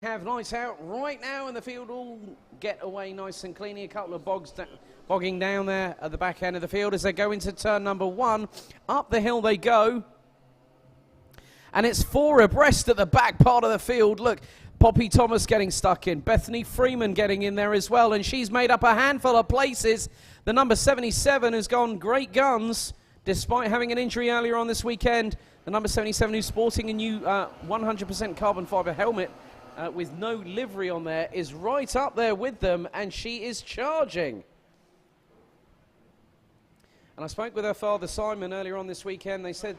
Have nice out right now in the field, all get away nice and cleanly. A couple of bogging down there at the back end of the field as they go into turn number one. Up the hill they go. And it's four abreast at the back part of the field. Look, Poppy Thomas getting stuck in. Bethany Freeman getting in there as well. And she's made up a handful of places. The number 77 has gone great guns, despite having an injury earlier on this weekend. The number 77 who's sporting a new 100% carbon fibre helmet with no livery on there is right up there with them, and she is charging. And I spoke with her father Simon earlier on this weekend. They said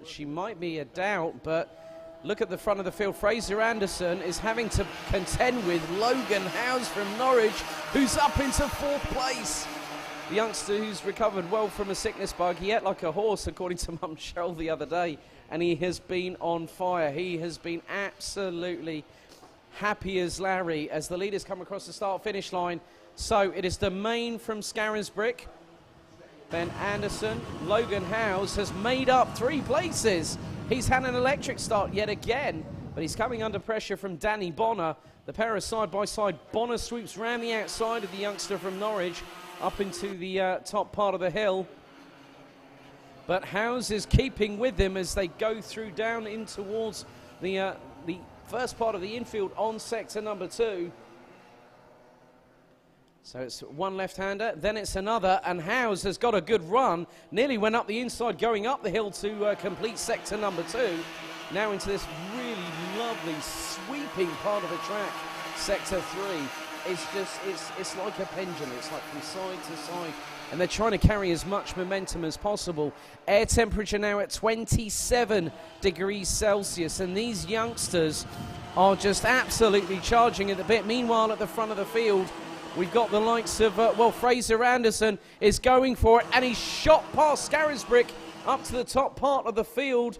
she might be a doubt, but look at the front of the field. Fraser Anderson is having to contend with Logan Howes from Norwich, who's up into fourth place. The youngster who's recovered well from a sickness bug. He ate like a horse, according to Mum Cheryl the other day, and he has been on fire. He has been absolutely happy as Larry as the leaders come across the start-finish line. So it is Domain from Scarisbrick, then Anderson. Logan Howes has made up 3 places. He's had an electric start yet again, but he's coming under pressure from Danny Bonner. The pair are side by side. Bonner swoops round the outside of the youngster from Norwich up into the top part of the hill. But Howes is keeping with him as they go through down in towards the first part of the infield on sector number 2. So it's one left-hander, then it's another, and Howes has got a good run. Nearly went up the inside, going up the hill to complete sector number 2. Now into this really lovely sweeping part of the track, sector 3. It's like a pendulum. It's like from side to side, and they're trying to carry as much momentum as possible. Air temperature now at 27 degrees Celsius, and these youngsters are just absolutely charging at the bit. Meanwhile, at the front of the field, we've got the likes of, Fraser Anderson is going for it, and he's shot past Scarisbrick up to the top part of the field.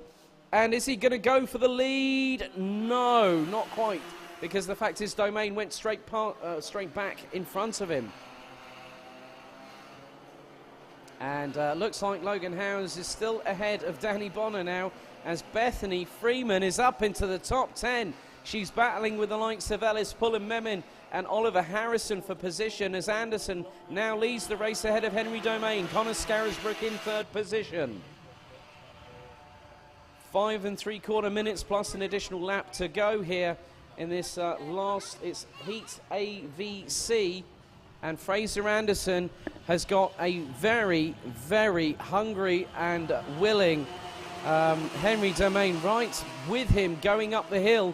And is he going to go for the lead? No, not quite, because the fact is Domain went straight back in front of him. And looks like Logan Howes is still ahead of Danny Bonner now, as Bethany Freeman is up into the top 10. She's battling with the likes of Ellis Pullen-Memin and Oliver Harrison for position, as Anderson now leads the race ahead of Henry Domain. Connor Scarisbrick in 3rd position. 5 3/4 minutes plus an additional lap to go here in this it's Heat AVC. And Fraser Anderson has got a very, very hungry and willing Henry Domain right with him going up the hill.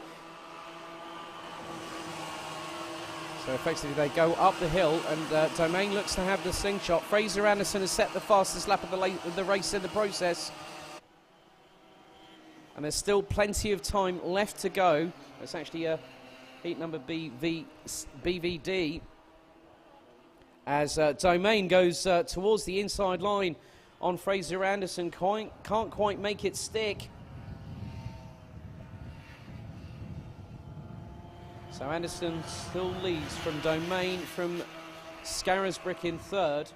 So effectively they go up the hill, and Domain looks to have the slingshot. Fraser Anderson has set the fastest lap of the race in the process. And there's still plenty of time left to go. It's actually heat number BVD. As Domain goes towards the inside line on Fraser Anderson, can't quite make it stick. So Anderson still leads from Domain from Scarisbrick in 3rd.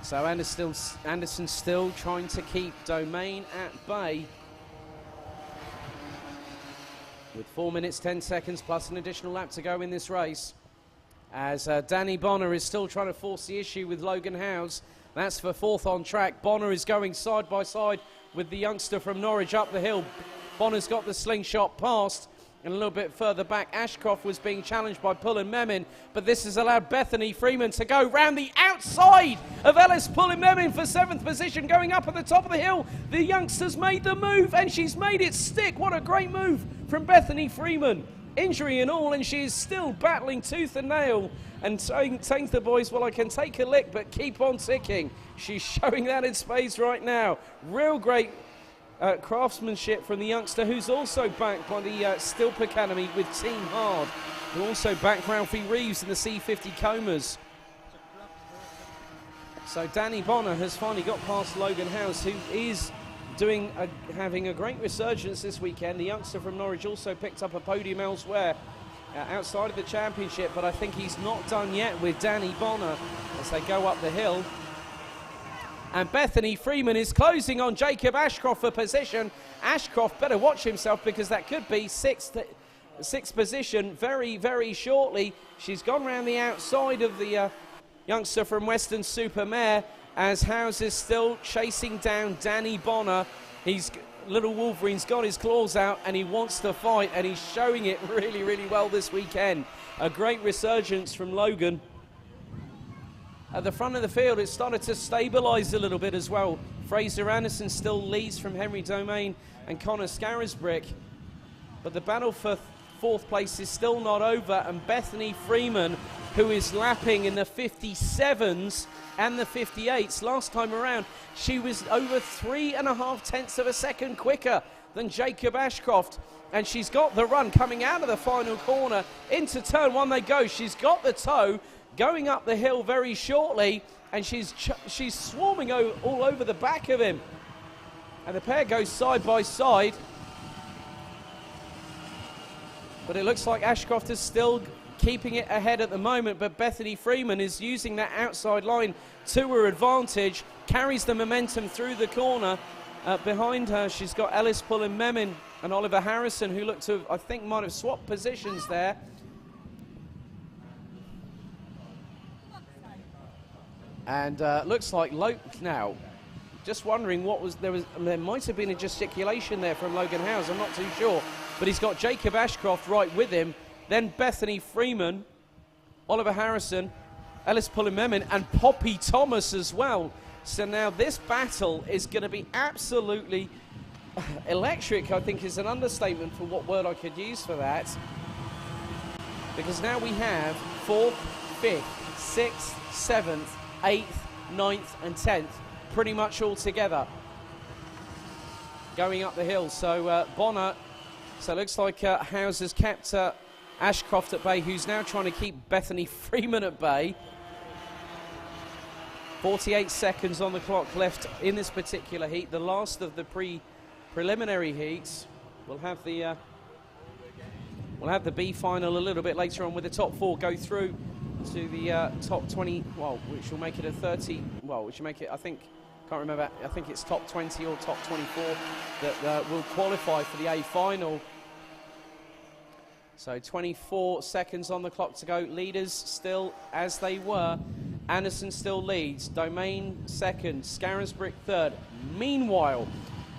So Anderson still trying to keep Domain at bay. With 4 minutes, 10 seconds plus an additional lap to go in this race. As Danny Bonner is still trying to force the issue with Logan Howes. That's for 4th on track. Bonner is going side by side with the youngster from Norwich up the hill. Bonner's got the slingshot past. And a little bit further back, Ashcroft was being challenged by Pullen-Memin, but this has allowed Bethany Freeman to go round the outside of Ellis Pullen-Memin for 7th position, going up at the top of the hill. The youngster's made the move, and she's made it stick. What a great move from Bethany Freeman. Injury and all, and she is still battling tooth and nail and saying to the boys, well, I can take a lick, but keep on ticking. She's showing that in spades right now. Real great craftsmanship from the youngster, who's also backed by the Stilp Academy with Team Hard, who also backed Ralphie Reeves in the C50 Comas. So Danny Bonner has finally got past Logan Howes, who is having a great resurgence this weekend. The youngster from Norwich also picked up a podium elsewhere outside of the championship, but I think he's not done yet with Danny Bonner as they go up the hill. And Bethany Freeman is closing on Jacob Ashcroft for position. Ashcroft better watch himself because that could be sixth position very, very shortly. She's gone round the outside of the youngster from Western Supermare as Howes is still chasing down Danny Bonner. Little Wolverine's got his claws out and he wants to fight, and he's showing it really, really well this weekend. A great resurgence from Logan. At the front of the field, it started to stabilise a little bit as well. Fraser Anderson still leads from Henry Domain and Connor Scarisbrick, but the battle for fourth place is still not over, and Bethany Freeman, who is lapping in the 57s and the 58s. Last time around, she was over 3.5 tenths of a second quicker than Jacob Ashcroft, and she's got the run coming out of the final corner. Into turn one they go. She's got the toe going up the hill very shortly, and she's swarming all over the back of him, and the pair go side by side. But it looks like Ashcroft is still keeping it ahead at the moment, but Bethany Freeman is using that outside line to her advantage, carries the momentum through the corner. Behind her, she's got Ellis Pullen-Memin and Oliver Harrison, who look to, I think, might have swapped positions there. And looks like now, just wondering what was there might have been a gesticulation there from Logan Howes, I'm not too sure, but he's got Jacob Ashcroft right with him, then Bethany Freeman, Oliver Harrison, Ellis Pullen-Memin and Poppy Thomas as well. So now this battle is going to be absolutely electric, I think is an understatement for what word I could use for that, because now we have 4th, 5th, 6th, 7th, 8th, 9th and 10th pretty much all together going up the hill. So Bonner, so it looks like Howes has kept Ashcroft at bay, who's now trying to keep Bethany Freeman at bay. 48 seconds on the clock left in this particular heat, the last of the preliminary heats. We'll have the B final a little bit later on, with the top 4 go through to the top 20, well, which will make it a 30, well, which will make it, I think, can't remember, I think it's top 20 or top 24 that will qualify for the A final. So 24 seconds on the clock to go. Leaders still as they were. Anderson still leads. Domain second. Scarisbrick third. Meanwhile,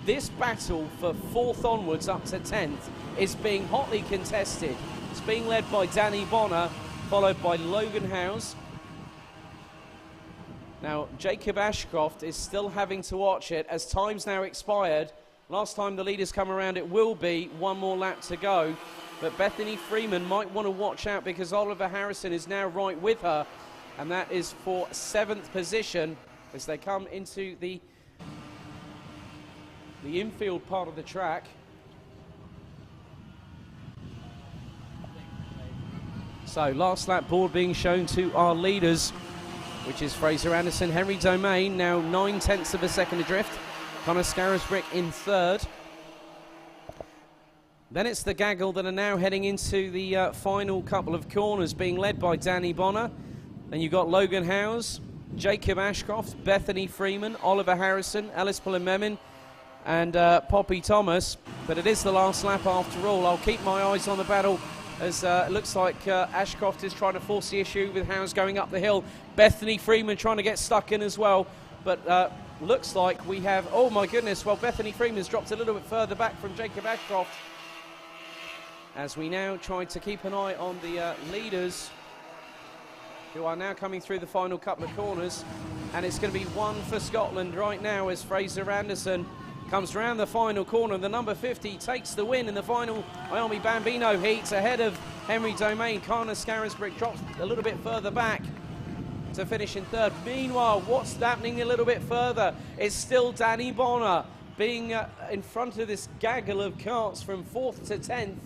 this battle for 4th onwards up to 10th is being hotly contested. It's being led by Danny Bonner, followed by Logan Howes. Now, Jacob Ashcroft is still having to watch it as time's now expired. Last time the leaders come around, it will be one more lap to go. But Bethany Freeman might want to watch out because Oliver Harrison is now right with her. And that is for 7th position as they come into the infield part of the track. So last lap board being shown to our leaders, which is Fraser Anderson, Henry Domain, now 9 tenths of a second adrift. Connor Scarisbrick in 3rd. Then it's the gaggle that are now heading into the final couple of corners, being led by Danny Bonner. Then you've got Logan Howes, Jacob Ashcroft, Bethany Freeman, Oliver Harrison, Ellis Pullen-Memin and Poppy Thomas. But it is the last lap after all. I'll keep my eyes on the battle as it looks like Ashcroft is trying to force the issue with Howes going up the hill. Bethany Freeman trying to get stuck in as well. But looks like we have, oh my goodness, well, Bethany Freeman's dropped a little bit further back from Jacob Ashcroft, as we now try to keep an eye on the leaders, who are now coming through the final couple of corners. And it's going to be one for Scotland right now as Fraser Anderson comes round the final corner. The number 50 takes the win in the final IAME Bambino heats ahead of Henry Domain. Connor Scarisbrick drops a little bit further back to finish in 3rd. Meanwhile, what's happening a little bit further? It's still Danny Bonner being in front of this gaggle of carts from 4th to 10th.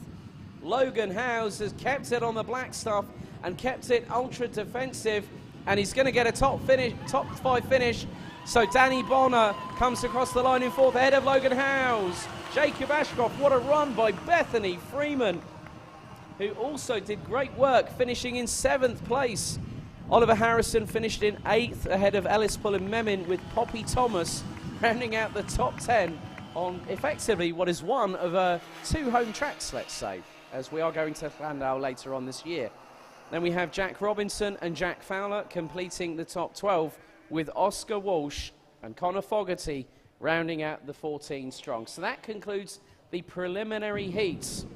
Logan Howes has kept it on the black stuff and kept it ultra defensive, and he's going to get a top 5 finish. So Danny Bonner comes across the line in 4th ahead of Logan Howes. Jacob Ashcroft, what a run by Bethany Freeman, who also did great work finishing in 7th place Oliver Harrison finished in 8th ahead of Ellis Pull and Memin, with Poppy Thomas rounding out the top 10 on effectively what is one of 2 home tracks, let's say, as we are going to Llandau later on this year. Then we have Jack Robinson and Jack Fowler completing the top 12, with Oscar Walsh and Connor Fogarty rounding out the 14 strong. So that concludes the preliminary heats